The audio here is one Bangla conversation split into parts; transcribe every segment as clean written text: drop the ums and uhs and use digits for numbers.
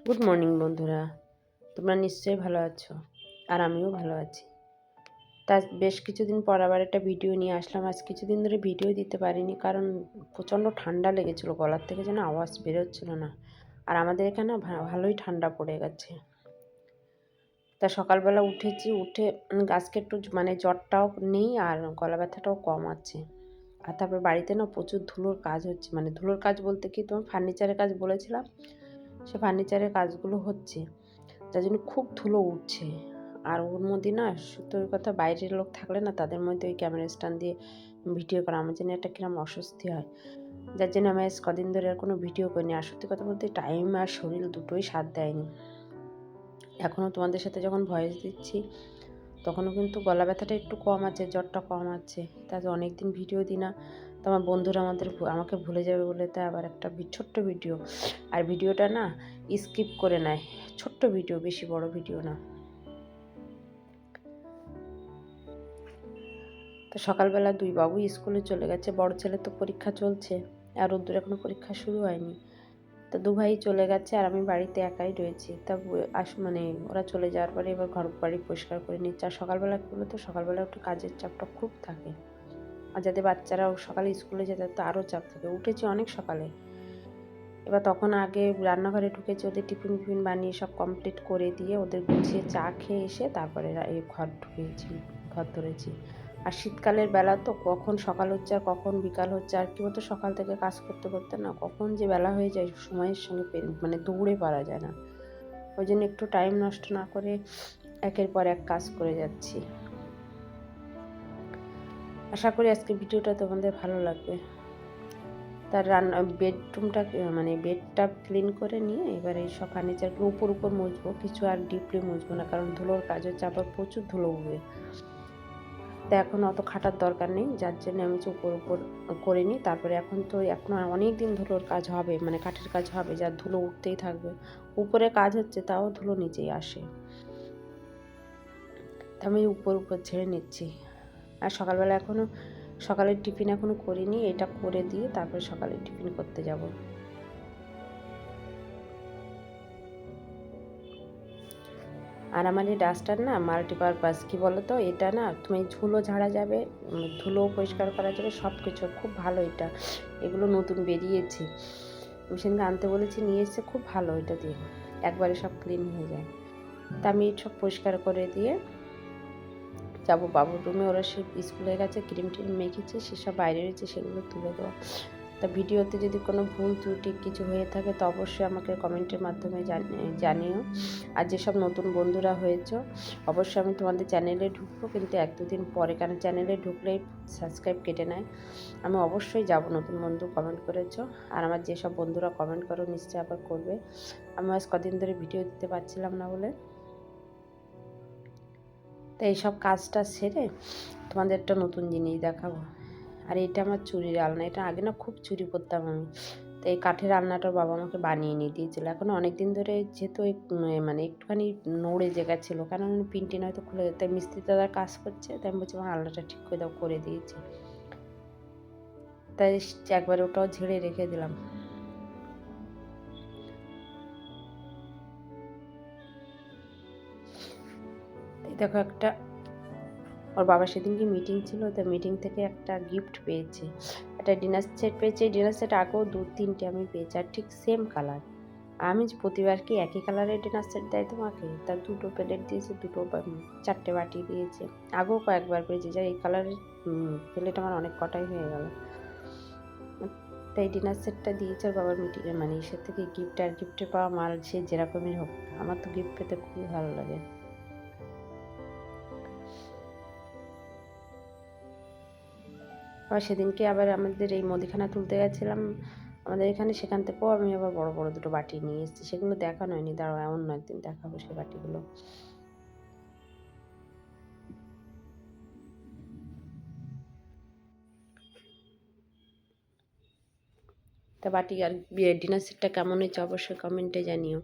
গুড মর্নিং বন্ধুরা, তোমরা নিশ্চয়ই ভালো আছো আর আমিও ভালো আছি। তা বেশ কিছুদিন পর আবার একটা ভিডিও নিয়ে আসলাম। আজ কিছুদিন ধরে ভিডিও দিতে পারিনি কারণ প্রচণ্ড ঠান্ডা লেগেছিলো, গলার থেকে যেন আওয়াজ বেরোচ্ছিল না। আর আমাদের এখানে ভালোই ঠান্ডা পড়ে গেছে। তা সকালবেলা উঠেছি, উঠে আজকে একটু জ্বরটাও নেই আর গলা ব্যথাটাও কম আছে। আর তারপর বাড়িতে না প্রচুর ধুলোর কাজ হচ্ছে, ধুলোর কাজ বলতে কি, তোমার ফার্নিচারের কাজ বলেছিলাম, সে ফার্নিচারের কাজগুলো হচ্ছে, যার জন্য খুব ধুলো উঠছে। আর ওর মধ্যে না, সত্যি কথা, বাইরের লোক থাকলে না তাদের মধ্যে ওই ক্যামেরা স্ট্যান্ড দিয়ে ভিডিও করা আমার জন্য একটা কিরম অস্বস্তি হয়, যার জন্য আমি আজ কদিন ধরে আর কোনো ভিডিও করিনি। আর সত্যি কথা বলতে টাইম আর শরীর দুটোই সাথ দেয়নি। এখনও তোমাদের সাথে যখন ভয়েস দিচ্ছি তখনও কিন্তু গলা ব্যথাটা একটু কম আছে, জ্বরটা কম আছে। তাতে অনেক দিন ভিডিও দিই না, তো আমার বন্ধুরা আমাকে ভুলে যাবে বলে তাই আবার একটা ছোট্ট ভিডিও। আর ভিডিওটা না স্কিপ করে নেয়, ছোট্ট ভিডিও, বেশি বড় ভিডিও না। তো সকালবেলা দুই বাবুই স্কুলে চলে গেছে, বড় ছেলে তো পরীক্ষা চলছে আর ওদের এখনো পরীক্ষা শুরু হয়নি। তো দু ভাই চলে গেছে আর আমি বাড়িতে একাই রয়েছি। তা ওরা চলে যাওয়ার পরে এবার ঘর বাড়ি পরিষ্কার করে নিচ্ছে। আর সকালবেলা কী বলো তো, সকালবেলা একটু কাজের চাপটা খুব থাকে। আর যাতে বাচ্চারাও সকালে স্কুলে যেতে তো আরও চাপ থাকে। উঠেছি অনেক সকালে, এবার তখন আগে রান্নাঘরে ঢুকেছি, ওদের টিফিন বানিয়ে সব কমপ্লিট করে দিয়ে ওদের গুছিয়ে চা খেয়ে এসে তারপরে এই ঘর ধরেছি। আর শীতকালের বেলা তো কখন সকাল হচ্ছে আর কখন বিকাল হচ্ছে, আর কি বলতো, সকাল থেকে কাজ করতে করতে না কখন যে বেলা হয়ে যায় সময়ের সঙ্গে দৌড়ে পারা যায় না। ওই জন্য একটু টাইম নষ্ট না করে একের পর এক কাজ করে যাচ্ছি। আশা করি আজকে ভিডিওটা তোমাদের ভালো লাগবে। তার বেডটা ক্লিন করে নিয়ে এবার এই সব ফার্নিচারগুলো উপর মুছবো, কিছু আর ডিপলি মুছবো না, কারণ ধুলোর কাজ হচ্ছে, আবার প্রচুর ধুলো উঠবে। তা এখন অত খাটার দরকার নেই, যার জন্য আমি উপর করে নিই। তারপরে এখন অনেক দিন ধুলোর কাজ হবে, কাঠের কাজ হবে, যার ধুলো উঠতেই থাকবে। উপরে কাজ হচ্ছে তাও ধুলো নিচেই আসে, তা আমি উপর ছেড়ে নিচ্ছি। আর সকালের টিফিন এখনও করিনি, এটা করে দিয়ে তারপরে সকালের টিফিন করতে যাব। আর আমার এই ডাস্টার না মাল্টিপারপাস, কী বলো তো, এটা না তুমি ধুলো ঝাড়া যাবে, ধুলো পরিষ্কার করা যাবে, সব কিছু খুব ভালো এটা। এগুলো নতুন বেরিয়েছে, আমি সেদিনকে আনতে বলেছি, নিয়ে এসেছে, খুব ভালো। এটা দিয়ে একবারে সব ক্লিন হয়ে যায়। তা আমি সব পরিষ্কার করে দিয়ে যাব বাবুর রুমে। ওরা সে স্কুলে গেছে, ক্রিম মেখেছে, সেসব বাইরে রয়েছে, সেগুলো তুলে দেওয়া। তা ভিডিওতে যদি কোনো ভুল ত্রুটি কিছু হয়ে থাকে তো অবশ্যই আমাকে কমেন্টের মাধ্যমে জানিও। আর যেসব নতুন বন্ধুরা হয়েছো, অবশ্যই আমি তোমাদের চ্যানেলে ঢুকবো, কিন্তু 1-2 দিন পরে, কারণ চ্যানেলে ঢুকলেই সাবস্ক্রাইব কেটে নেয়। আমি অবশ্যই যাব, নতুন বন্ধু কমেন্ট করেছো। আর আমার যেসব বন্ধুরা কমেন্ট করো নিশ্চয়ই আবার করবে। আমি আজ কদিন ধরে ভিডিও দিতে পারছিলাম না বলে, তো এইসব কাজটা সেরে তোমাদের একটা নতুন জিনিস দেখাবো। আর এটা আমার চুরির আলনা, এটা আগে না খুব চুরি করতাম আমি। তো এই কাঠের আলনাটা বাবা আমাকে বানিয়ে এনে দিয়েছিলো। এখন অনেক দিন ধরে যেহেতু একটুখানি নড়ে জায়গা ছিল, কারণ পিনটিন হয়তো খুলে, তাই মিস্ত্রি দাদা কাজ করছে, তাই আমি বলছি আমার আলনাটা ঠিক করে দাও, করে দিয়েছি। তাই একবার ওটাও ঝেড়ে রেখে দিলাম। দেখো একটা, ওর বাবা সেদিনকে মিটিং ছিল, তো মিটিং থেকে একটা গিফট পেয়েছে, একটা ডিনার সেট পেয়েছে। এই ডিনার সেট আগেও 2-3টে আমি পেয়েছি, আর ঠিক সেম কালার। আমি যে প্রতিবার কি একই কালারের ডিনার সেট দেয় তোমাকে, তার 2টো প্লেট দিয়েছে, 4টে বাটি দিয়েছে। আগেও কয়েকবার পেয়েছি, যা এই কালারের প্লেট আমার অনেক কটাই হয়ে গেল। তাই ডিনার সেটটা দিয়েছে ওর বাবার মিটিংয়ে, ইসের থেকে গিফট। আর গিফটে পাওয়া মাল সে যেরকমই হোক, আমার তো গিফট পেতে খুবই ভালো লাগে। আবার সেদিনকে আবার আমাদের এই মুদিখানা তুলতে গেছিলাম আমাদের এখানে, সেখান থেকেও আমি আবার বড় বড় 2টো বাটি নিয়ে এসেছি, সেগুলো দেখানো হয়নি, দাঁড়াও অন্য একদিন দেখাবো সেই বাটিগুলো। তা বাটি আর ডিনার সেটটা কেমন হয়েছে অবশ্যই কমেন্টে জানিও।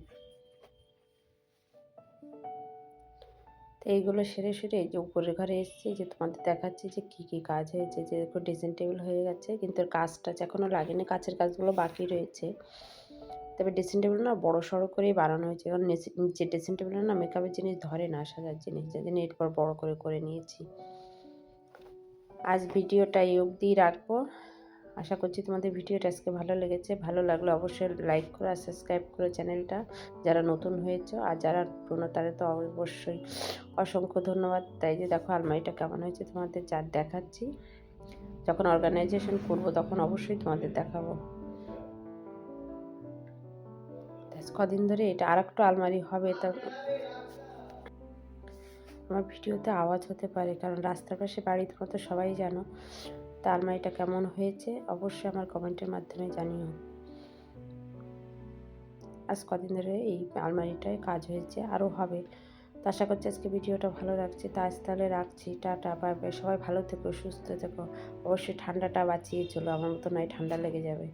তো এইগুলো সেরে এই যে উপরের ঘরে এসেছি, যে তোমাদের দেখাচ্ছি যে কী কী কাজ হয়েছে। যে দেখো ড্রেসিং টেবিল হয়ে গেছে, কিন্তু কাজটা এখনও লাগেনি, কাছের কাজগুলো বাকি রয়েছে। তো তবে ড্রেসিং টেবিল না বড় সড়ো করেই বানানো হয়েছে, কারণ নিচে ড্রেসিং টেবিলে না মেকআপের জিনিস ধরে না, সাজার জিনিস, যার জন্য এরপর বড় করে নিয়েছি। আজ ভিডিওটা এই অবধিই রাখবো। আশা করছি তোমাদের ভিডিওটা আজকে ভালো লেগেছে। ভালো লাগলে অবশ্যই লাইক করো আর সাবস্ক্রাইব করো চ্যানেলটা, যারা নতুন হয়েছো, আর যারা পুরনো তারা তো অবশ্যই অসংখ্য ধন্যবাদ। তাই যে দেখো আলমারিটা কেমন হয়েছে তোমাদের যা দেখাচ্ছি, যখন অর্গানাইজেশন করব তখন অবশ্যই তোমাদের দেখাবো। কদিন ধরে এটা আর একটা আলমারি হবে, তা আমার ভিডিওতে আওয়াজ হতে পারে, কারণ রাস্তার পাশে বাড়ি, তোমরা তো সবাই জানো। তা আলমারিটা কেমন হয়েছে অবশ্যই আমার কমেন্টের মাধ্যমে জানিও। আজ কদিন ধরে এই আলমারিটায় কাজ হয়েছে, আরও হবে। তো আশা করছি আজকে ভিডিওটা ভালো লাগছে। তা আজ তাহলে রাখছি, টাটা, বাই বাই। সবাই ভালো থেকো, সুস্থ থেকো, অবশ্যই ঠান্ডাটা বাঁচিয়ে চলো, আমার মতো নয় ঠান্ডা লেগে যাবে।